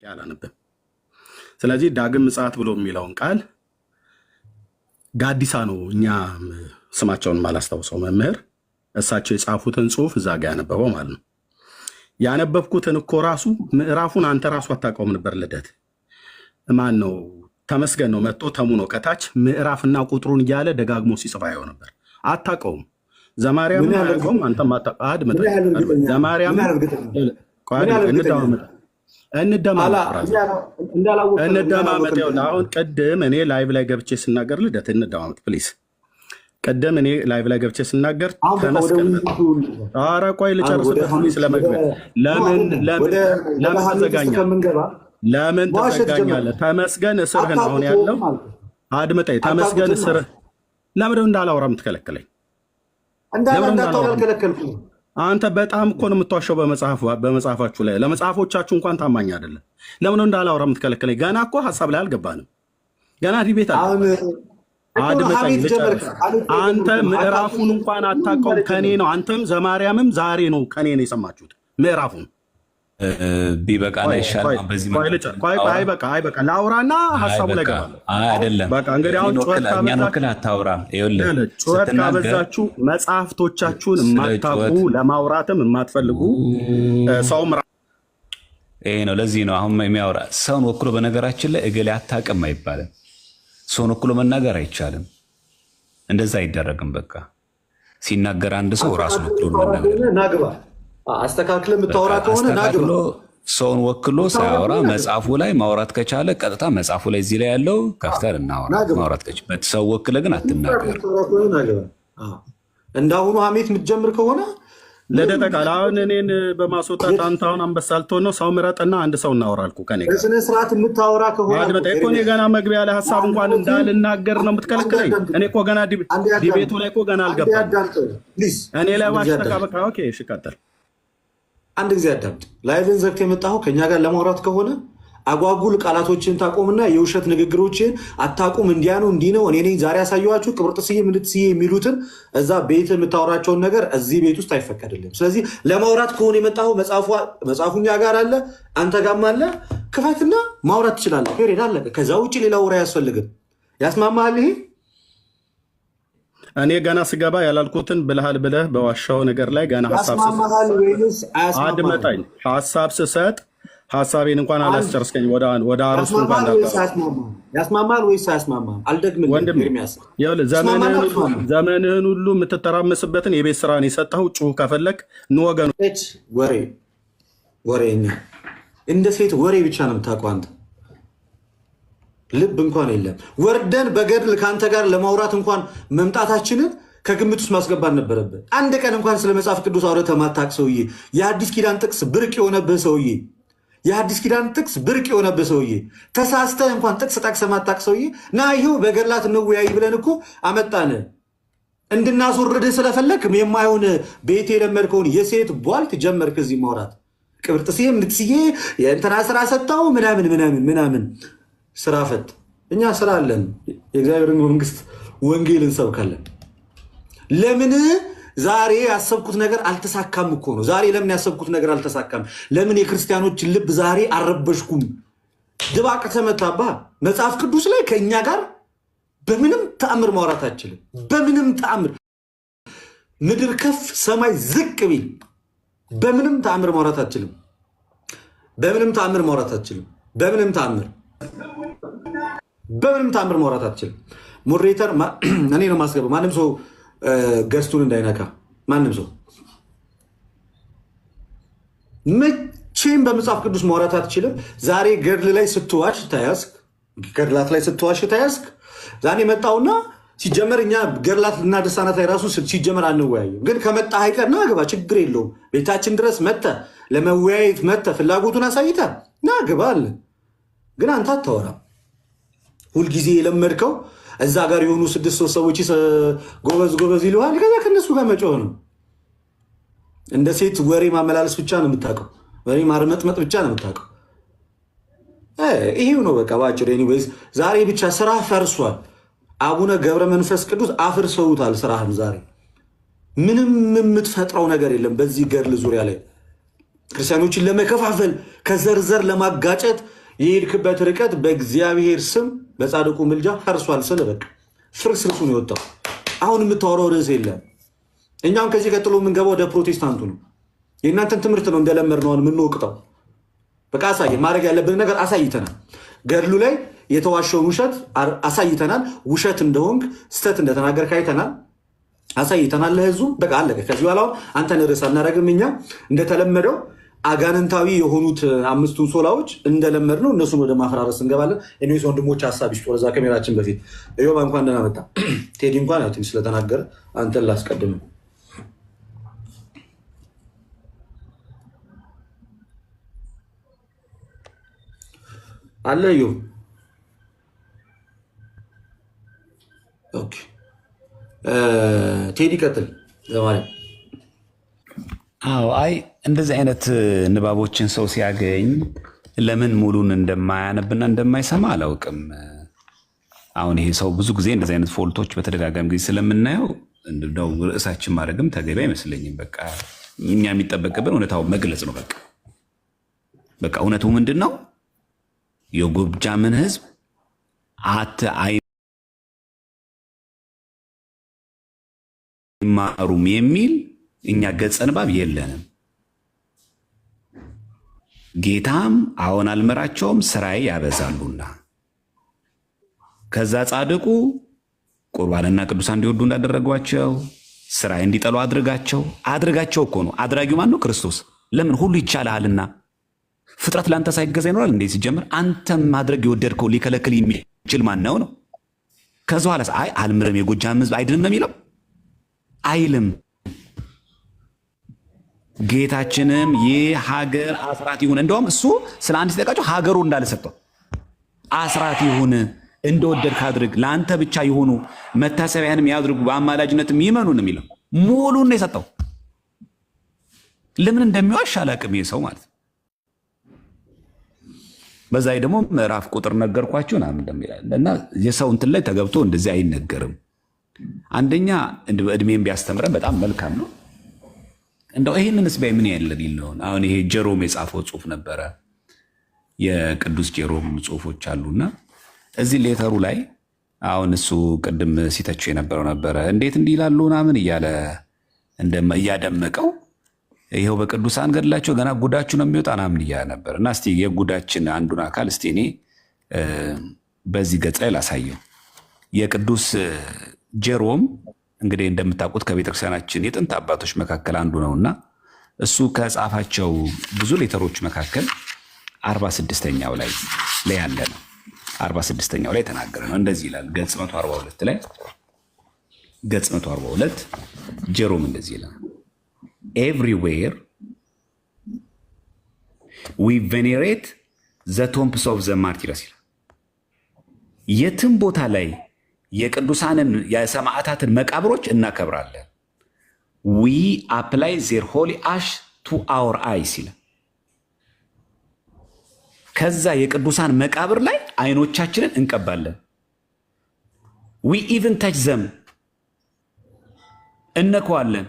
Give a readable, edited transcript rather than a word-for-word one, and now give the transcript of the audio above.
ያላነብም። ስለዚህ ዳግም ምጽአት ብሎ የሚለውን ቃል ጋዲሳ ነው እኛ ስማቸውን ማላስታውሰው መምህር እሳቸው የጻፉትን ጽሁፍ እዛ ጋ ያነበበው ማለት ነው። ያነበብኩትን እኮ ራሱ ምዕራፉን አንተ ራሱ አታውቀውም ነበር። ልደት ማን ነው? ተመስገን ነው መጥቶ ተሙ ነው ከታች ምዕራፍና ቁጥሩን እያለ ደጋግሞ ሲጽፋ ያው ነበር። አታውቀውም። ዘማርያም አያውቀውም። አንተም አድምጠ ዘማርያም እንደማመጥ ይኸውልህ። አሁን ቅድም እኔ ላይቭ ላይ ገብቼ ስናገር ልደት እንደማመጥ ፕሊዝ። ቅድም እኔ ላይቭ ላይ ገብቼ ስናገር ተመስገን ኧረ ቆይ ልጨርስበት ስለመግቢያ ለምን ትዘጋኛለህ? ተመስገን እስርህን አሁን ያለው አድምጠኝ። ተመስገን እስርህ ለምን እንዳላወራ የምትከለክለኝ? አንተ በጣም እኮ ነው የምትዋሸው በመጽሐፋችሁ ላይ። ለመጽሐፎቻችሁ እንኳን ታማኝ አይደለም። ለምን እንዳላወራ የምትከለክለኝ? ገና እኮ ሀሳብ ላይ አልገባንም። ገና ዲቤት አለ። አድምጠኝ ልጨርስ። አንተ ምዕራፉን እንኳን አታውቀውም። ከኔ ነው። አንተም ዘማርያምም ዛሬ ነው ከኔ ነው የሰማችሁት ምዕራፉን። ቢበቃ ላይ ይሻላል። በዚህ አይበቃ ላውራና ሀሳቡ ላይ ገባለሁ። አይደለም በቃ እንግዲህ አሁን ጩኸት ካበዛችሁ መጽሐፍቶቻችሁን የማታውቁ ለማውራትም የማትፈልጉ ሰውም ይሄ ነው። ለዚህ ነው አሁን የሚያወራ ሰውን ወክሎ በነገራችን ላይ እገሌ አታውቅም አይባልም። ሰውን ወክሎ መናገር አይቻልም። እንደዛ አይደረግም። በቃ ሲናገር አንድ ሰው ራሱን ወክሎ መናገር አስተካክለ የምታወራ ከሆነ ናግባ። ሰውን ወክሎ ሳያወራ መጽሐፉ ላይ ማውራት ከቻለ ቀጥታ መጽሐፉ ላይ እዚህ ላይ ያለው ከፍተህ እናወራ። ማውራት ከቻለ ሰው ወክለ ግን አትናገር። እንዳሁኑ ሀሜት የምትጀምር ከሆነ ለደጠቃል አሁን እኔን በማስወጣት አንተ አሁን አንበሳ ልትሆን ነው። ሰው ምረጥና አንድ ሰው እናወራልኩ ከኔ ጋር በስነ ስርዓት የምታወራ ከሆነ እኮ እኔ ገና መግቢያ ላይ ሀሳብ እንኳን እንዳልናገር ነው የምትከለክለኝ። እኔ እኮ ገና ዲቤቱ ላይ እኮ ገና አልገባም። እኔ ላይ ዋሽ ተቃበቃ። ኦኬ እሺ ቀጥል። አንድ ጊዜ አዳምጥ። ላይቭን ዘግተህ የመጣኸው ከኛ ጋር ለማውራት ከሆነ አጓጉል ቃላቶችን ታቆምና የውሸት ንግግሮችን አታቁም። እንዲያ ነው እንዲህ ነው እኔ ዛሬ ያሳየኋችሁ ቅብርጥስዬ ምንድስዬ የሚሉትን እዛ ቤት የምታወራቸውን ነገር እዚህ ቤት ውስጥ አይፈቀድልም። ስለዚህ ለማውራት ከሆነ የመጣኸው መጽሐፉ እኛ ጋር አለ፣ አንተ ጋርም አለ። ክፈትና ማውራት ትችላለህ። ፔሬድ አለቀ። ከዛ ውጭ ሌላ ወሬ አያስፈልግም። ያስማማሃል ይሄ? እኔ ገና ስገባ ያላልኩትን ብልሃል ብለህ በዋሻው ነገር ላይ ገና አድመጣኝ። ሀሳብ ስሰጥ ሀሳቤን እንኳን አላስጨርስከኝ። ወደ አርሱ እንኳን ያስማማል ወይስ አያስማማም? አልደግምም ወንድም። ዘመንህን ሁሉ የምትተራመስበትን የቤት ስራን የሰጠኸው ጩህ ከፈለክ ንወገኑ ወሬኛ እንደ ሴት ወሬ ብቻ ነው የምታውቀው አንተ። ልብ እንኳን የለም። ወርደን በገድል ከአንተ ጋር ለማውራት እንኳን መምጣታችንን ከግምት ውስጥ ማስገባት ነበረብን። አንድ ቀን እንኳን ስለ መጽሐፍ ቅዱስ አውርተህ ማታውቅ ሰውዬ፣ የአዲስ ኪዳን ጥቅስ ብርቅ የሆነብህ ሰውዬ፣ ተሳስተህ እንኳን ጥቅስ ጠቅሰህ ማታውቅ ሰውዬ ና ይኸው በገድላት እንወያይ ብለን እኮ አመጣን። እንድናስወርድህ ስለፈለግ የማይሆን ቤት የለመድከውን የሴት ቧልት ጀመርክ እዚህ ማውራት። ቅብርጥስዬ ምንትስዬ የእንትና ስራ ሰጠው ምናምን ስራ ፈት። እኛ ስራ አለን። የእግዚአብሔርን መንግስት ወንጌል እንሰብካለን። ለምን ዛሬ ያሰብኩት ነገር አልተሳካም እኮ ነው። ዛሬ ለምን ያሰብኩት ነገር አልተሳካም? ለምን የክርስቲያኖችን ልብ ዛሬ አልረበሽኩም? ድባቅ ተመታባ። መጽሐፍ ቅዱስ ላይ ከእኛ ጋር በምንም ተአምር ማውራት አችልም። በምንም ተአምር ምድር ከፍ ሰማይ ዝቅ ቢል በምንም ተአምር ማውራት አችልም። በምንም ተአምር ማውራት አችልም። በምንም ተአምር ማውራት አትችልም። ሞዴሬተር እኔ ነው ማስገባው። ማንም ሰው ገስቱን እንዳይነካ። ማንም ሰው መቼም በመጽሐፍ ቅዱስ ማውራት አትችልም። ዛሬ ገድል ላይ ስትዋሽ ተያዝክ፣ ገድላት ላይ ስትዋሽ ተያዝክ። ዛሬ መጣውና ሲጀመር እኛ ገድላት እና ድርሳናት ላይ ራሱ ሲጀመር አንወያየም። ግን ከመጣ አይቀር ና ግባ፣ ችግር የለውም። ቤታችን ድረስ መጥተህ ለመወያየት መጥተህ ፍላጎቱን አሳይተህ ና ግባ አለ። ግን አንተ አታወራም። ሁልጊዜ የለመድከው እዛ ጋር የሆኑ 6 ሰዎች ጎበዝ ይልሃል። ከዛ ከነሱ ጋር መጮህ ነው። እንደ ሴት ወሬ ማመላለስ ብቻ ነው የምታውቀው። ወሬ ማርመጥመጥ ብቻ ነው የምታውቀው። ይሄው ነው በቃ ባጭሩ። ኤኒዌይስ ዛሬ ብቻ ስራ ፈርሷል። አቡነ ገብረ መንፈስ ቅዱስ አፍርሰውታል ስራህን። ዛሬ ምንም የምትፈጥረው ነገር የለም በዚህ ገድል ዙሪያ ላይ ክርስቲያኖችን ለመከፋፈል ከዘርዘር ለማጋጨት የሄድክበት ርቀት በእግዚአብሔር ስም በጻድቁ ምልጃ ፈርሷል። ስለ በቃ ፍርስርሱ ነው የወጣው። አሁን የምታወራው ርዕስ የለም። እኛም ከዚህ ቀጥሎ የምንገባው ወደ ፕሮቴስታንቱ ነው። የእናንተን ትምህርት ነው እንደለመድ ነው የምንወቅጠው። በቃ አሳየን። ማድረግ ያለብን ነገር አሳይተናል። ገድሉ ላይ የተዋሸውን ውሸት አሳይተናል። ውሸት እንደሆንክ ስተት እንደተናገርክ አይተናል፣ አሳይተናል ለህዝቡ። በቃ አለቀ። ከዚህ በኋላ አንተን ርዕስ አናደርግም። እኛ እንደተለመደው አጋንንታዊ የሆኑት አምስቱን ሶላዎች እንደለመድ ነው እነሱን ወደ ማፈራረስ እንገባለን። እኔስ ወንድሞች ሀሳብ ይስጡ። ወደዛ ካሜራችን በፊት እዮብ እንኳን ደህና መጣ። ቴዲ እንኳን ያው ትንሽ ስለተናገረ አንተን ላስቀድም። አለ እዮብ። ኦኬ ቴዲ ቀጥል ለማለት። አዎ አይ እንደዚህ አይነት ንባቦችን ሰው ሲያገኝ ለምን ሙሉን እንደማያነብና እንደማይሰማ አላውቅም። አሁን ይሄ ሰው ብዙ ጊዜ እንደዚህ አይነት ፎልቶች በተደጋጋሚ ጊዜ ስለምናየው እንደው ርዕሳችን ማድረግም ተገቢ አይመስለኝም። በቃ እኛ የሚጠበቅብን እውነታው መግለጽ ነው። በቃ እውነቱ ምንድን ነው? የጎጃምን ህዝብ አይማሩም የሚል እኛ ገጸ ንባብ የለንም። ጌታም አሁን አልመራቸውም ስራዬ ያበዛሉና ከዛ ጻድቁ ቁርባንና ቅዱሳን እንዲወዱ እንዳደረጓቸው ስራዬ እንዲጠሉ አድርጋቸው እኮ ነው። አድራጊው ማን ነው? ክርስቶስ። ለምን? ሁሉ ይቻልሃልና። ፍጥረት ለአንተ ሳይገዛ ይኖራል እንዴ? ሲጀምር አንተም ማድረግ የወደድከው ሊከለክል የሚችል ማን ነው? ከዛ ኋላ አይ አልምርም የጎጃም ህዝብ አይድንም ነው የሚለው? አይልም። ጌታችንም ይህ ሀገር አስራት ይሁን። እንደውም እሱ ስለ አንድ ሲጠቃቸው ሀገሩ እንዳልሰጠው አስራት ይሁን፣ እንደወደድክ አድርግ፣ ለአንተ ብቻ ይሁኑ፣ መታሰቢያንም ያድርጉ፣ በአማላጅነትም ይመኑ ነው የሚለው። ሙሉን ነው የሰጠው። ለምን እንደሚዋሽ አላቅም ይህ ሰው ማለት ነው። በዛ ደግሞ ምዕራፍ ቁጥር ነገርኳችሁ ምናምን እንደሚላል እና የሰው እንትን ላይ ተገብቶ እንደዚህ አይነገርም። አንደኛ እድሜም ቢያስተምረን በጣም መልካም ነው። እንደው ይህንን ስባይ ምን ያለ ሊለውን አሁን ይሄ ጀሮም የጻፈው ጽሁፍ ነበረ። የቅዱስ ጀሮም ጽሁፎች አሉና እዚህ ሌተሩ ላይ አሁን እሱ ቅድም ሲተቸው የነበረው ነበረ። እንዴት እንዲህ ይላሉ ምናምን እያለ እያደመቀው ይኸው በቅዱሳን ገድላቸው ገና ጉዳችሁ ነው የሚወጣ ምናምን እያለ ነበር። እና እስቲ የጉዳችን አንዱን አካል እስቲ እኔ በዚህ ገጽ ላይ ላሳየው። የቅዱስ ጀሮም እንግዲህ እንደምታውቁት ከቤተክርስቲያናችን የጥንት አባቶች መካከል አንዱ ነውና እሱ ከጻፋቸው ብዙ ሌተሮች መካከል 46ኛው ላይ ያለ ነው። 46ኛው ላይ ተናገረ ነው። እንደዚህ ይላል ገጽ 142 ላይ ገጽ 142 ጀሮም እንደዚህ ይላል Everywhere we venerate the tombs of the martyrs. የትም ቦታ ላይ የቅዱሳንን የሰማዕታትን መቃብሮች እናከብራለን። We apply their holy ash to our eyes ይላል። ከዛ የቅዱሳን መቃብር ላይ አይኖቻችንን እንቀባለን። We even touch them እነከዋለን።